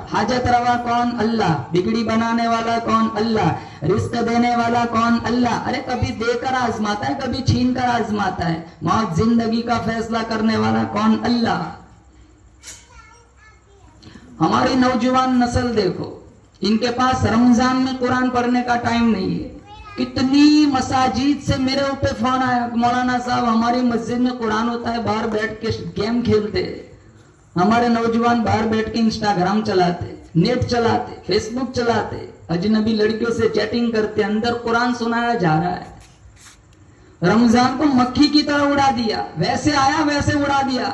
हाजत रवा कौन? अल्लाह। बिगड़ी बनाने वाला कौन? अल्लाह। रिस्क देने वाला कौन? अल्लाह। अरे कभी देकर आजमाता है, कभी छीन कर आजमाता है। मौत जिंदगी का फैसला करने वाला कौन? अल्लाह। हमारी नौजवान नस्ल देखो, इनके पास रमजान में कुरान पढ़ने का टाइम नहीं है। कितनी मसाजिद से मेरे ऊपर फोन आया, मौलाना साहब हमारी मस्जिद में कुरान होता है, बाहर बैठ के गेम खेलते, हमारे नौजवान बाहर बैठ के इंस्टाग्राम चलाते, नेट चलाते, फेसबुक चलाते, अजनबी लड़कियों से चैटिंग करते, अंदर कुरान सुनाया जा रहा है। रमजान को मक्खी की तरह उड़ा दिया, वैसे आया वैसे उड़ा दिया।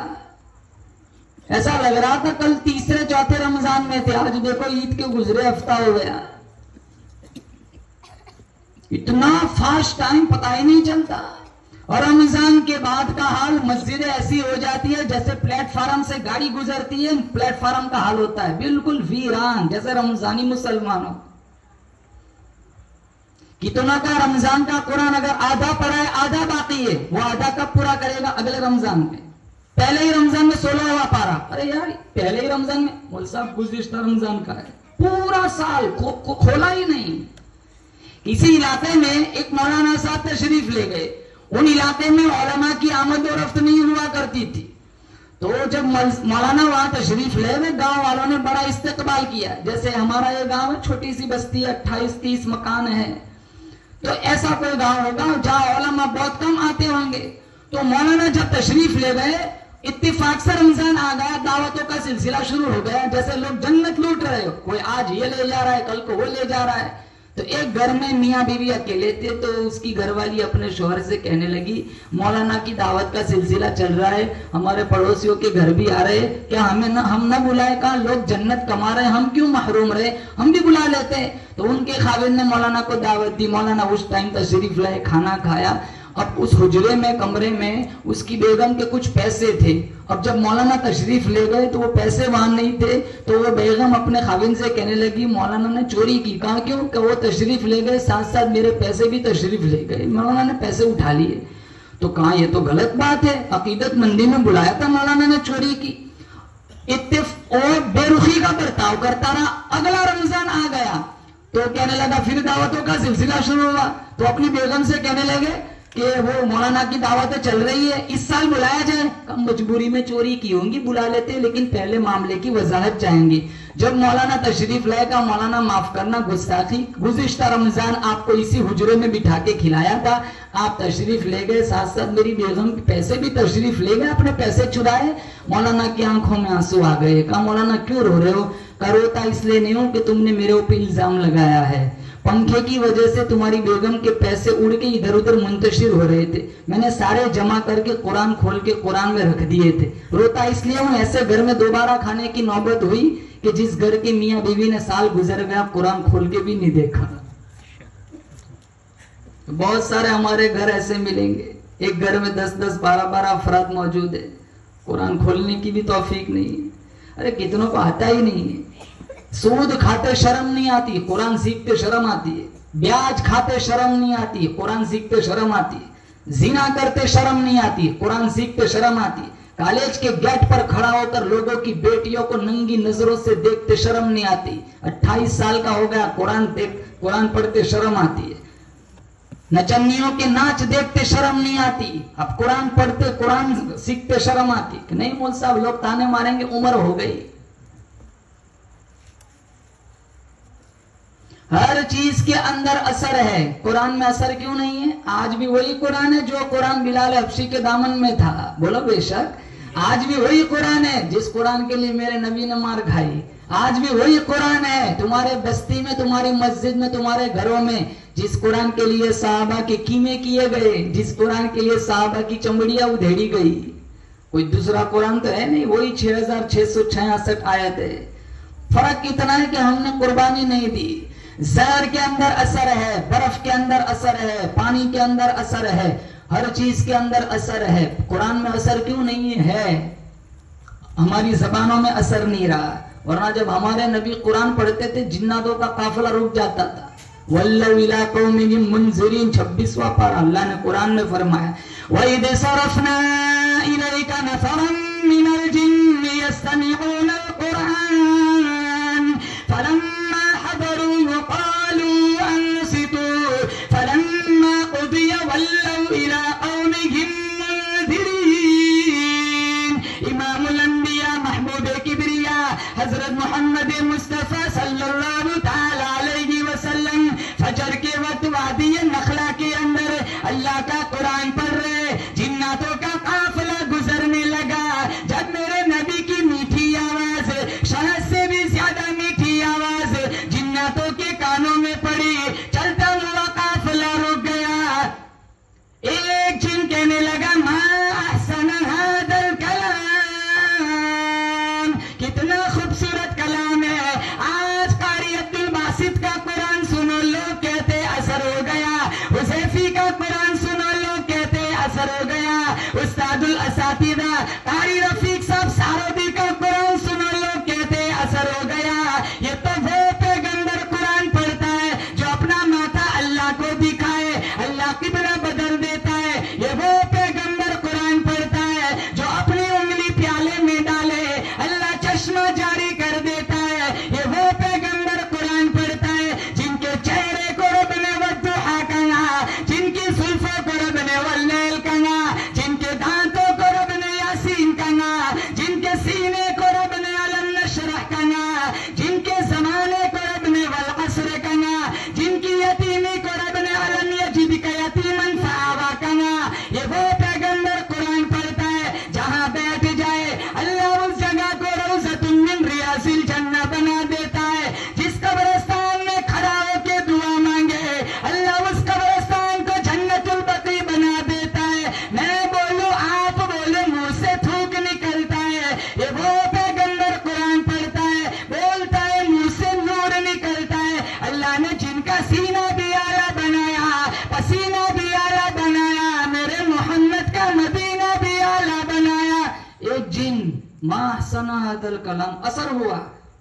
ऐसा लग रहा था कल तीसरे चौथे रमजान में थे, आज देखो ईद के गुजरे हफ्ता हो गया। इतना फास्ट टाइम पता ही नहीं चलता। और रमजान के बाद का हाल, मस्जिदें ऐसी हो जाती है जैसे प्लेटफार्म से गाड़ी गुजरती है, प्लेटफार्म का हाल होता है बिल्कुल वीरान, जैसे रमजानी मुसलमानों। कितना का रमजान का कुरान अगर आधा पढ़ा है, आधा बाकी है, वो आधा कब पूरा करेगा? अगले रमजान में। पहले ही रमजान में 16वां पारा, अरे यार पहले ही रमजान में, मौलवी साहब गुज़िश्ता रमजान का है, पूरा साल खोला ही नहीं। किसी इलाके में एक मौलाना साहब तशरीफ ले गए, उन इलाके में उलमा की आमद और रफ्त नहीं हुआ करती थी। तो जब मौलाना वहां तशरीफ ले गए, गांव वालों ने बड़ा इस्तकबाल किया। जैसे हमारा ये गांव है, छोटी सी बस्ती, 28-30 मकान है, तो ऐसा कोई गांव होगा जहां उलमा बहुत कम आते होंगे। तो मौलाना जब तशरीफ ले गए, इत्तेफाक से रमजान आ गया, दावतों का सिलसिला शुरू हो गया, जैसे लोग जन्नत लूट रहे हो, कोई आज ये ले जा रहा है, कल को वो ले जा रहा है। तो एक घर में मियाँ बीवी अकेले थे, तो उसकी घरवाली अपने शौहर से कहने लगी, मौलाना की दावत का सिलसिला चल रहा है, हमारे पड़ोसियों के घर भी आ रहे, क्या हम न बुलाए? कहा लोग जन्नत कमा रहे, हम क्यों महरूम रहे, हम भी बुला लेते। तो उनके खाविंद ने मौलाना को दावत दी, मौलाना उस टाइम तशरीफ लाए, खाना खाया। अब उस हुजरे में, कमरे में उसकी बेगम के कुछ पैसे थे। अब जब मौलाना तशरीफ ले गए तो वो पैसे वहां नहीं थे, तो वो बेगम अपने खाविन से कहने लगी, मौलाना ने चोरी की। कहा क्यों? कि वो तशरीफ ले गए, साथ साथ मेरे पैसे भी तशरीफ ले गए, मौलाना ने पैसे उठा लिए। तो कहा ये तो गलत बात है, अकीदत मंदी में बुलाया था, मौलाना ने चोरी की। और बेरुखी का बर्ताव करता रहा। अगला रमजान आ गया तो कहने लगा, फिर दावतों का सिलसिला शुरू हुआ। तो अपनी बेगम से कहने लगे कि वो मौलाना की दावतें चल रही है, इस साल बुलाया जाए। कम मजबूरी में चोरी की होंगी, बुला लेते, लेकिन पहले मामले की वजाहत चाहेंगे। जब मौलाना तशरीफ लाएगा, मौलाना माफ करना गुस्ताखी, गुज़िश्ता रमजान आपको इसी हुजरे में बिठा के खिलाया था, आप तशरीफ ले गए, साथ साथ मेरी बेगम के पैसे भी तशरीफ ले गए, अपने पैसे चुराए। मौलाना की आंखों में आंसू आ गए। कहा मौलाना क्यों रो रहे हो? का रोता इसलिए नहीं हूं कि तुमने मेरे ऊपर इल्जाम लगाया है, पंखे की वजह से तुम्हारी बेगम के पैसे उड़ के इधर उधर मुंतशिर हो रहे थे, मैंने सारे जमा करके कुरान खोल के कुरान में रख दिए थे। रोता इसलिए हूं, ऐसे घर में दोबारा खाने की नौबत हुई कि जिस घर के मियाँ बीवी ने साल गुजर गया, कुरान खोल के भी नहीं देखा। बहुत सारे हमारे घर ऐसे मिलेंगे, एक घर में 10-10, 12-12 अफराद मौजूद है, कुरान खोलने की भी तौफीक नहीं है। अरे कितनों को आता ही नहीं है। सूद खाते शर्म नहीं आती, कुरान सीखते शर्म आती है। ब्याज खाते शर्म नहीं आती, कुरान सीखते शर्म आती है। जिना करते शर्म नहीं आती, कुरान सीखते शर्म आती है। कॉलेज के गेट पर खड़ा होकर लोगों की बेटियों को नंगी नजरों से देखते शर्म नहीं आती। 28 साल का हो गया, कुरान पढ़ते शर्म आती है। नचनियों के नाच देखते शर्म नहीं आती, अब कुरान पढ़ते कुरान सीखते शर्म आती। नहीं मौलवी साहब लोग ताने मारेंगे, उम्र हो गई। हर चीज के अंदर असर है, कुरान में असर क्यों नहीं है? आज भी वही कुरान है जो कुरान बिलाल हबशी के दामन में था, बोलो बेशक। आज भी वही कुरान है जिस कुरान के लिए मेरे नबी ने मार खाई। आज भी वही कुरान है तुम्हारे बस्ती में, तुम्हारी मस्जिद में, तुम्हारे घरों में, जिस कुरान के लिए साहबा के कीमे किए गए, जिस कुरान के लिए साहबा की चमड़ियां उधेड़ी गई। कोई दूसरा कुरान तो है नहीं, वही 6666 आयत है। फर्क इतना है कि हमने कुर्बानी नहीं दी। जहर के अंदर असर है, बर्फ के अंदर असर है, पानी के अंदर असर है, हर चीज के अंदर असर है। कुरान में असर क्यों नहीं है? हमारी जबानों में असर नहीं रहा, वरना जब हमारे नबी कुरान पढ़ते थे जिन्नातों का काफिला रुक जाता था। वल्लौ इला कौमिहिम मुनज़िरीन 26वां पारा, अल्लाह ने कुरान में फरमाया, वइद सरफना इलैका नफरम मिनल जिन्नि यस्तमिऊनल कुरान حضرت محمد مصطفیٰ صلی اللہ تعالی علیہ وسلم فجر کے وقت وادی نخلا کے اندر اللہ کا قرآن پڑھ رہے، جناتوں کا قافلہ گزرنے لگا۔ جب میرے نبی کی میٹھی آواز، شہد سے بھی زیادہ میٹھی آواز جناتوں کے کانوں میں پڑی، چلتا ہوا قافلہ رک گیا۔ ایک جن کہنے لگا ما احسن ھذا الکلام، کتنا خوبصورت کلام ہے۔ آج قاری عبد الباسط کا قرآن سنو، لوگ کہتے اثر ہو گیا۔ حذیفی کا قرآن سنو، لوگ کہتے اثر ہو گیا۔ استاد الاساتذہ قاری رفیق صاحب سارودی کا قرآن سنو، لوگ کہتے اثر ہو گیا۔ یہ تو وہ پیغمبر قرآن پڑھتا ہے جو اپنا ماتھا اللہ کو دکھائے، اللہ قبلہ بدل دیتا ہے۔ یہ وہ پیغمبر قرآن پڑھتا ہے جو اپنی انگلی پیالے میں ڈالے، اللہ چشمہ جاری کر دیتا ہے۔ یہ وہ پیغمبر قرآن پڑھتا ہے جن کے چہرے کو رب نے والضحیٰ کہا، جن کی زلفوں کو رب نے واللیل کہا، جن کے دانتوں کو رب نے یاسین کہا، جن کے سینے کو رب نے علم نشرح کہا، جن کے زمانے کو رب نے والعصر کہا، جن کی یتیمی کو رب نے علم یجدک یتیما فآویٰ کہا۔ یہ وہ پیغمبر قرآن پڑھتا ہے جہاں بیٹھ جائے اللہ اس جگہ کو روضۃ من ریاض الجنہ بنا دیتا ہے۔ جس قبرستان میں کھڑا ہو کے دعا مانگے اللہ اس قبرستان کو جنت البقیع بنا دیتا ہے۔ میں بولوں آپ بولے منہ سے تھوک نکلتا ہے۔ یہ وہ پیغمبر قرآن پڑھتا ہے، بولتا ہے منہ سے نور نکلتا ہے۔ اللہ نے جن کا سینہ بھی اعلیٰ بنایا، پسینہ بھی اعلیٰ بنایا، میرے محمد کا مدینہ بھی اعلیٰ بنایا۔ ایک جن ما احسن ھذا الکلام، اثر ہوا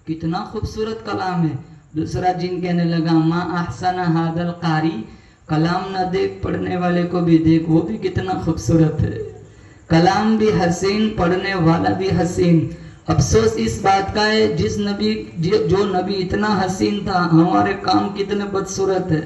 کتنا خوبصورت کلام ہے۔ دوسرا جن کہنے لگا ما احسن ھذا القاری، کلام نہ دیکھ پڑھنے والے کو بھی دیکھ، وہ بھی کتنا خوبصورت ہے۔ کلام بھی حسین، پڑھنے والا بھی حسین۔ افسوس اس بات کا ہے جو نبی اتنا حسین تھا، ہمارے کام کتنے بدصورت ہے۔